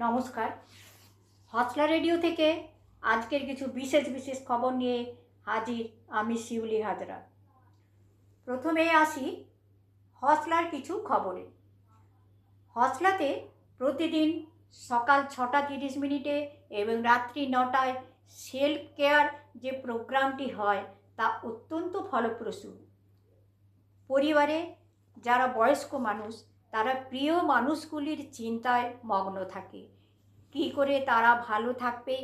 নমস্কার। হসলা রেডিও থেকে আজকের কিছু বিশেষ বিশেষ খবর নিয়ে হাজির আমি শিউলি হাজরা। প্রথমেই আসি হসলার কিছু খবরে। হসলাতে প্রতিদিন সকাল 6:30 এবং রাত্রি 9টায় সেলফ কেয়ার যে প্রোগ্রামটি হয় তা অত্যন্ত ফলপ্রসূ। পরিবারে যারা বয়স্ক মানুষ তারা প্রিয় মানুষগুলির চিন্তায় মগ্ন থাকে, কী করে তারা ভালো থাকবে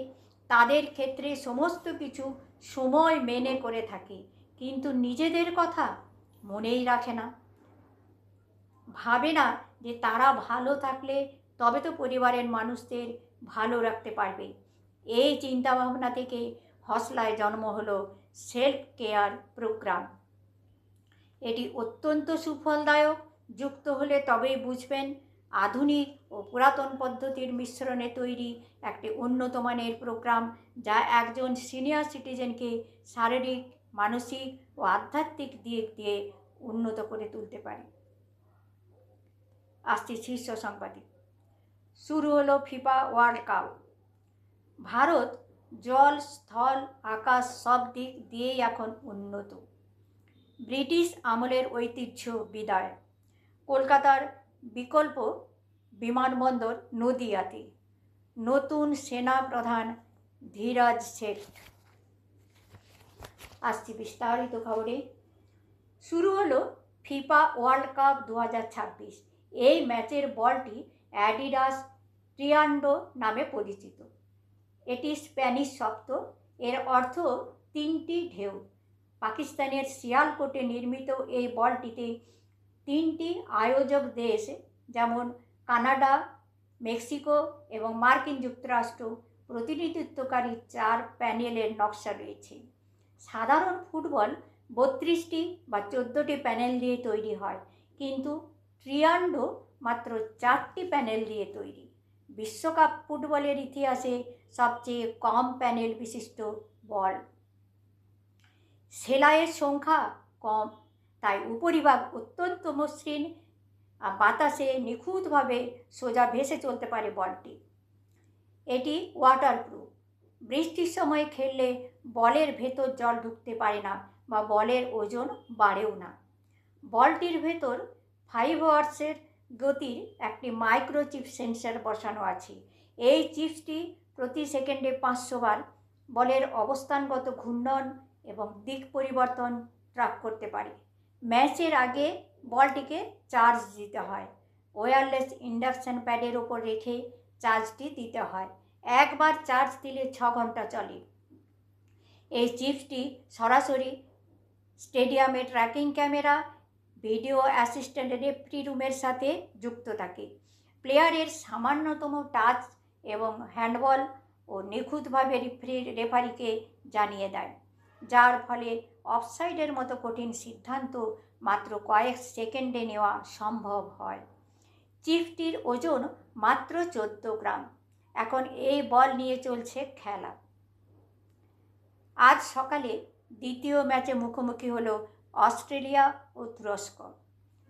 তাদের ক্ষেত্রে সমস্ত কিছু সময় মেনে করে থাকে, কিন্তু নিজেদের কথা মনেই রাখে না, ভাবে না যে তারা ভালো থাকলে তবে তো পরিবারের মানুষদের ভালো রাখতে পারবে। এই চিন্তাভাবনা থেকে হসলায় জন্ম হলো সেলফ কেয়ার প্রোগ্রাম। এটি অত্যন্ত সুফলদায়ক। যুক্ত হলে তবেই বুঝবেন আধুনিক ও পুরাতন পদ্ধতির মিশ্রণে তৈরি একটি উন্নত মানের প্রোগ্রাম, যা একজন সিনিয়র সিটিজেনকে শারীরিক, মানসিক ও আধ্যাত্মিক দিক দিয়ে উন্নত করে তুলতে পারে। আসছি শীর্ষ সংবাদে। শুরু হলো ফিফা ওয়ার্ল্ড কাপ। ভারত জল, স্থল, আকাশ সব দিক দিয়েই এখন উন্নত। ব্রিটিশ আমলের ঐতিহ্য বিদায়। কলকাতার বিকল্প বিমানবন্দর নদিয়াতে। নতুন সেনা প্রধান ধীরাজ শেঠ। আসছি বিস্তারিত খবরে। শুরু হলো ফিফা ওয়ার্ল্ড কাপ 2026। এই ম্যাচের বলটি অ্যাডিডাস ট্রিয়ান্ডো নামে পরিচিত। এটি স্প্যানিশ শব্দ, এর অর্থ তিনটি ঢেউ। পাকিস্তানের সিয়ালকোটে নির্মিত এই বলটিতে 3টি আয়োজক দেশ যেমন কানাডা, মেক্সিকো এবং মার্কিন যুক্তরাষ্ট্র প্রতিনিধিত্বকারী 4 প্যানেলের নকশা রয়েছে। সাধারণ ফুটবল 32টি বা 14টি প্যানেল দিয়ে তৈরি হয়, কিন্তু ট্রিয়ান্ডো মাত্র 4টি প্যানেল দিয়ে তৈরি। বিশ্বকাপ ফুটবলের ইতিহাসে সবচেয়ে কম প্যানেল বিশিষ্ট বল। সেলাইয়ের সংখ্যা কম, তাই উপরিভাগ অত্যন্ত মসৃণ, বাতাসে নিখুঁতভাবে সোজা ভেসে চলতে পারে বলটি। এটি ওয়াটারপ্রুফ। বৃষ্টির সময় খেললে বলের ভেতর জল ঢুকতে পারে না বা বলের ওজন বাড়েও না। বলটির ভেতর 5 ওয়াটসের গতির একটি মাইক্রোচিপ সেন্সর বসানো আছে। এই চিপসটি প্রতি সেকেন্ডে 500 বার বলের অবস্থানগত ঘূর্ণন এবং দিক পরিবর্তন ট্র্যাক করতে পারে। ম্যাচের আগে বলটিকে চার্জ দিতে হয়। ওয়্যারলেস ইন্ডাকশন প্যাডের ওপর রেখে চার্জটি দিতে হয়। একবার চার্জ দিলে 6 ঘন্টা চলে। এই চিপসটি সরাসরি স্টেডিয়ামে tracking camera, video assistant referee রুমের সাথে যুক্ত থাকে। প্লেয়ারের সামান্যতম টাচ এবং হ্যান্ডবল ও নিখুঁতভাবে রেফারিকে জানিয়ে দেয়, যার ফলে অফসাইডের মতো কঠিন সিদ্ধান্ত মাত্র কয়েক সেকেন্ডে নেওয়া সম্ভব হয়। চিপসটির ওজন মাত্র 14 গ্রাম। এখন এই বল নিয়ে চলছে খেলা। আজ সকালে দ্বিতীয় ম্যাচে মুখোমুখি হলো অস্ট্রেলিয়া ও তুরস্ক।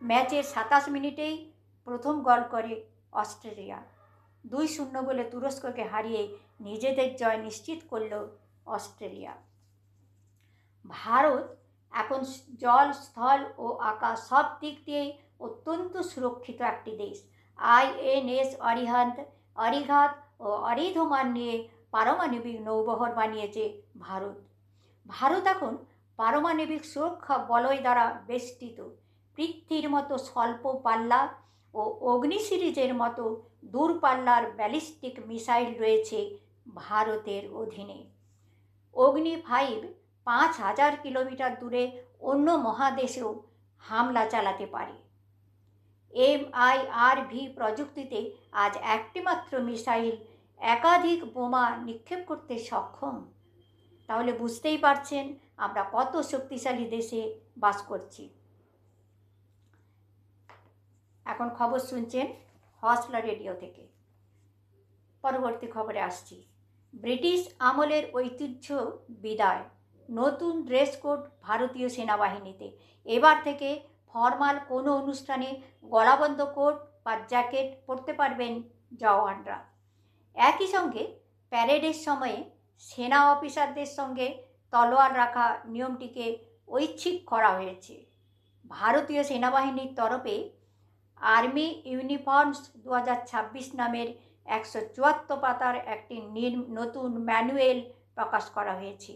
ম্যাচের 27 মিনিটেই প্রথম গোল করে অস্ট্রেলিয়া। 2-0 গোলে তুরস্ককে হারিয়ে নিজেদের জয় নিশ্চিত করল অস্ট্রেলিয়া। ভারত এখন জল, স্থল ও আকাশ সব দিক দিয়েই অত্যন্ত সুরক্ষিত একটি দেশ। INS অরিহাত ও অরিধমান নিয়ে পারমাণবিক নৌবহর বানিয়েছে ভারত। ভারত এখন পারমাণবিক সুরক্ষা বলয় দ্বারা বেষ্টিত। পৃথ্বীর মতো স্বল্প পাল্লা ও অগ্নি সিরিজের মতো দূরপাল্লার ব্যালিস্টিক মিসাইল রয়েছে ভারতের অধীনে। অগ্নি 5 5000 কিলোমিটার দূরে অন্য মহাদেশেও হামলা চালাতে পারে। MIRV প্রযুক্তিতে আজ একটি মাত্র মিসাইল একাধিক বোমা নিক্ষেপ করতে সক্ষম। তাহলে বুঝতেই পারছেন আমরা কত শক্তিশালী দেশে বাস করছি। এখন খবর শুনছেন হসলা রেডিও থেকে। পরবর্তী খবরে আসছি। ব্রিটিশ আমলের ঐতিহ্য বিদায়। নতুন ড্রেস কোড ভারতীয় সেনাবাহিনীতে। এবার থেকে ফর্মাল কোনো অনুষ্ঠানে গলাবন্ধ কোট বা জ্যাকেট পরতে পারবেন জওয়ানরা। একই সঙ্গে প্যারেডের সময়ে সেনা অফিসারদের সঙ্গে তলোয়ার রাখা নিয়মটিকে ঐচ্ছিক করা হয়েছে। ভারতীয় সেনাবাহিনীর তরফে আর্মি ইউনিফর্মস 2026 নামের 174 পাতার একটি নতুন ম্যানুয়াল প্রকাশ করা হয়েছে।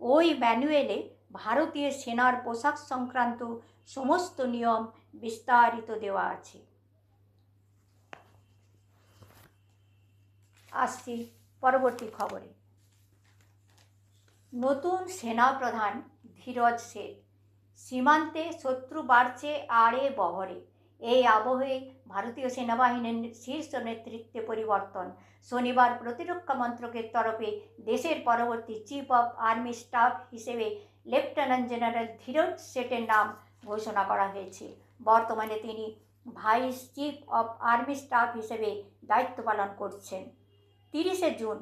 ওই ম্যানুয়ালে ভারতীয় সেনার পোশাক সংক্রান্ত সমস্ত নিয়ম বিস্তারিত দেওয়া আছে। আসছি পরবর্তী খবরে। নতুন সেনাপ্রধান ধীরজ শেঠ। সীমান্তে শত্রু বাড়ছে আড়ে বহরে। এই আবহে ভারতীয় সেনাবাহিনীর শীর্ষ নেতৃত্বে পরিবর্তন। শনিবার প্রতিরক্ষা মন্ত্রকের তরফে দেশের পরবর্তী চিফ অফ আর্মি স্টাফ হিসেবে লেফটেন্যান্ট জেনারেল ধীরজ শেঠের নাম ঘোষণা করা হয়েছে। বর্তমানে তিনি vice chief of army staff হিসেবে দায়িত্ব পালন করছেন। 30শে জুন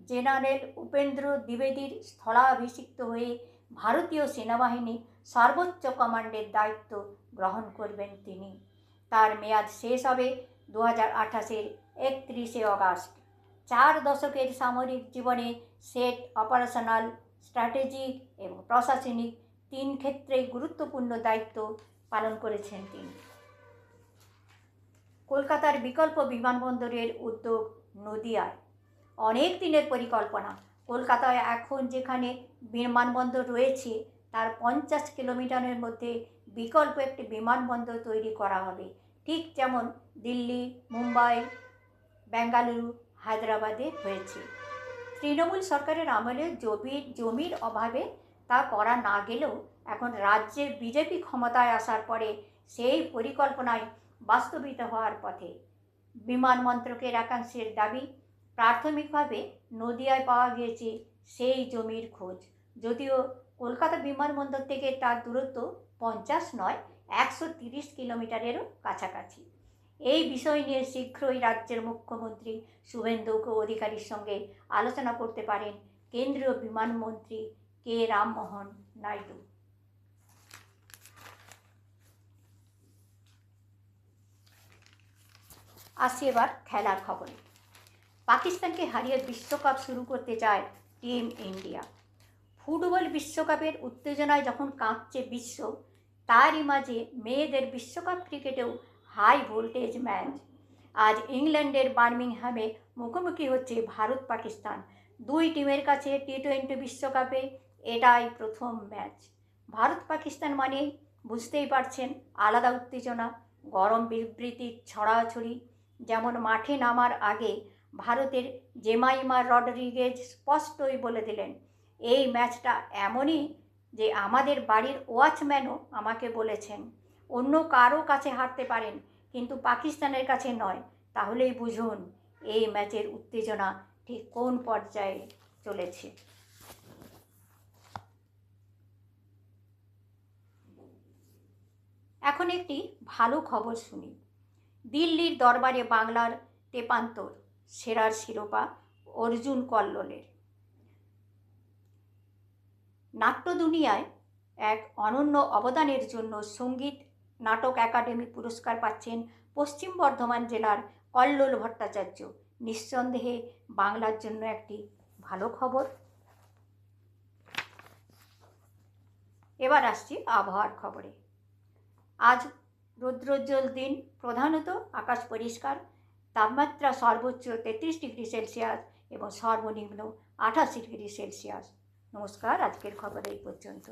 জেনারেল উপেন্দ্র দ্বিবেদীর স্থলাভিষিক্ত হয়ে ভারতীয় সেনাবাহিনী সর্বোচ্চ কমান্ডের দায়িত্ব গ্রহণ করবেন তিনি। তার মেয়াদ শেষ হবে 2028-এর 31শে অগাস্ট। 4 দশকের সামরিক জীবনে শেঠ অপারেশনাল, স্ট্র্যাটেজিক এবং প্রশাসনিক 3 ক্ষেত্রেই গুরুত্বপূর্ণ দায়িত্ব পালন করেছেন তিনি। কলকাতার বিকল্প বিমানবন্দরের উদ্যোগ নদিয়ায়। অনেক দিনের পরিকল্পনা। কলকাতায় এখন যেখানে বিমানবন্দর রয়েছে তার 50 কিলোমিটারের মধ্যে বিকল্প একটি বিমানবন্দর তৈরি করা হবে, ঠিক যেমন দিল্লি, মুম্বাই, বেঙ্গালুরু, হায়দ্রাবাদে হয়েছে। তৃণমূল সরকারের আমলে জমির অভাবে তা করা না গেলেও এখন রাজ্যে বিজেপি ক্ষমতায় আসার পরে সেই পরিকল্পনায় বাস্তবিত হওয়ার পথে। বিমান মন্ত্রকের একাংশের দাবি, প্রাথমিকভাবে নদিয়ায় পাওয়া গিয়েছে সেই জমির খোঁজ, যদিও কলকাতা বিমানবন্দর থেকে তার দূরত্ব 50 নয় 130 কিলোমিটারেরও কাছাকাছি। এই বিষয় নিয়ে শীঘ্রই রাজ্যের মুখ্যমন্ত্রী শুভেন্দু অধিকারীর সঙ্গে আলোচনা করতে পারেন কেন্দ্রীয় বিমানমন্ত্রী কে রামমোহন নাইডু। আসি এবার খেলার খবরে। পাকিস্তানকে হারিয়ে বিশ্বকাপ শুরু করতে চায় টিম ইন্ডিয়া। ফুটবল বিশ্বকাপের উত্তেজনায় যখন কাঁপছে বিশ্ব, তারই মাঝে মেয়েদের বিশ্বকাপ ক্রিকেটেও হাই ভোল্টেজ ম্যাচ। আজ ইংল্যান্ডের বার্মিংহামে মুখোমুখি হচ্ছে ভারত পাকিস্তান। দুই টিমের কাছে টি-20 বিশ্বকাপে এটাই প্রথম ম্যাচ। ভারত পাকিস্তান মানে বুঝতেই পারছেন আলাদা উত্তেজনা, গরম বিবৃতির ছড়াছড়ি। যেমন মাঠে নামার আগে ভারতের জেমাইমা রডরিগেজ স্পষ্টই বলে দিলেন, এই ম্যাচটা এমনই যে আমাদের বাড়ির ওয়াচম্যানও আমাকে বলেছেন অন্য কারো কাছে হারতে পারেন, কিন্তু পাকিস্তানের কাছে নয়। তাহলেই বুঝুন এই ম্যাচের উত্তেজনা ঠিক কোন পর্যায়ে চলেছে। এখন একটি ভালো খবর শুনি। দিল্লির দরবারে বাংলার তেপান্তর, সেরার শিরোপা অর্জুন কল্লোলের। নাট্য দুনিয়ায় এক অনন্য অবদানের জন্য সঙ্গীত নাটক একাডেমি পুরস্কার পাচ্ছেন পশ্চিম বর্ধমান জেলার কল্লোল ভট্টাচার্য। নিঃসন্দেহে বাংলার জন্য একটি ভালো খবর। এবার আসছি আবহাওয়ার খবরে। আজ রৌদ্রোজ্জ্বল দিন, প্রধানত আকাশ পরিষ্কার। তাপমাত্রা সর্বোচ্চ 33 ডিগ্রি সেলসিয়াস এবং সর্বনিম্ন 28 ডিগ্রি সেলসিয়াস। নমস্কার, আজকের খবর এই পর্যন্ত।